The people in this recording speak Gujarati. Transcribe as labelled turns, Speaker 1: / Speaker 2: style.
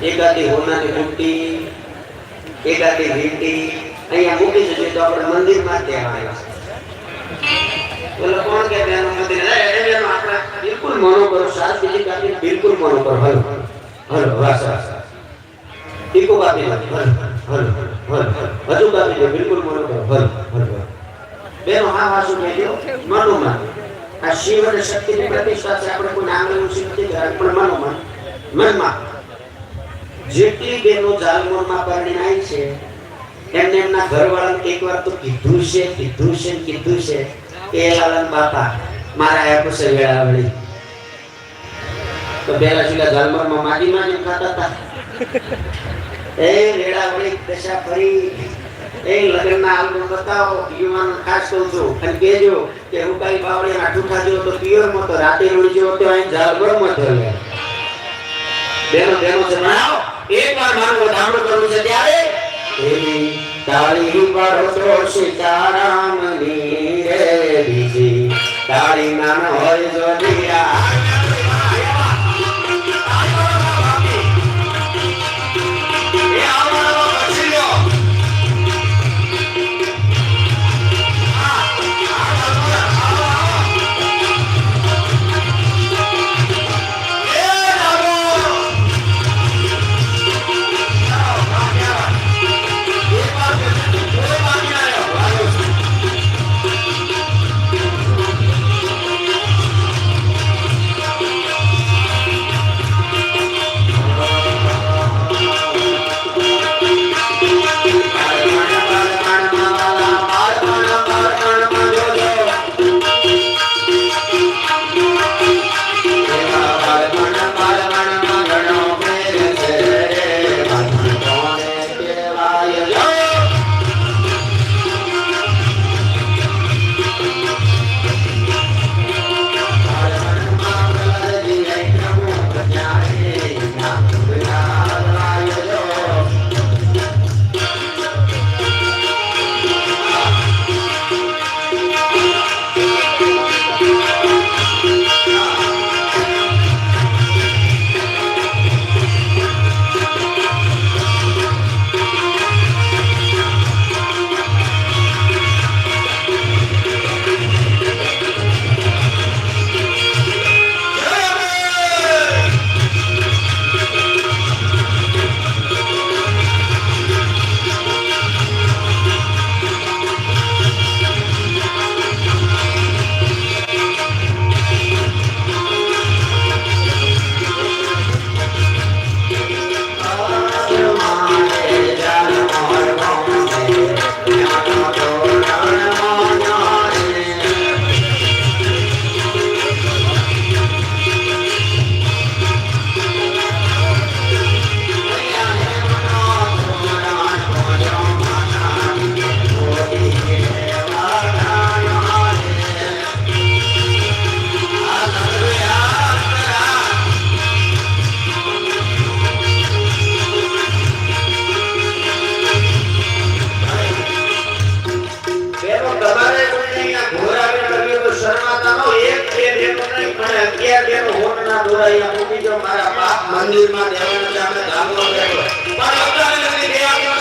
Speaker 1: એકાદી હોનાની બુટ્ટી, એકાદી વીંટી અહીંયા મૂકી જજો તો આપણે મંદિરમાં ત્યાં આવ્યા બોલો કોણ કે બેનું મંદિર એનો આપણે બિલકુલ મનો કરો સાત બીજી કાપી બિલકુલ મનો કરો હલો હલો વાસ ટીકો કાપી હલો હલો હજુ કાપી દો બિલકુલ મનો કરો હલો હલો બેનો હા વાસુ કહેજો મનોમાં આ શિવ અને શક્તિની પ્રતિષ્ઠા છે આપણે કોઈ નામ લેવું છે નથી પણ મનોમાં મનમાં જેટલી બેનો જાલમોરમાં પરણાઈ છે એમને એમના ઘરવાળાને એકવાર તો કીધું છે એ લાલન બાપા મારા આયા પછી વેળાવળી તો બેલા ચીલા જાલમોરમાં માજી ખાતા હતા એ વેળાવળી દશા ફરી એ લગ્નના આલ્બમ બતાવો યુવાન ખાસ કહું છું અને કહેજો કે હું કઈ બાવળી આઠું ખાજો તો પિયરમાં તો રાતે રોડી જેવો તો અહીં જાલમોરમાં થયો બેનો છે બનાવો એકવાર મારું વધામણું કરવું છે ત્યારે એની તાળી પર તો સીતારામની રે બીજી તાળી નામ હોય જો દિયા મંદિરમાં દેવાના છે આપણે ધામો પણ અત્યારે નથી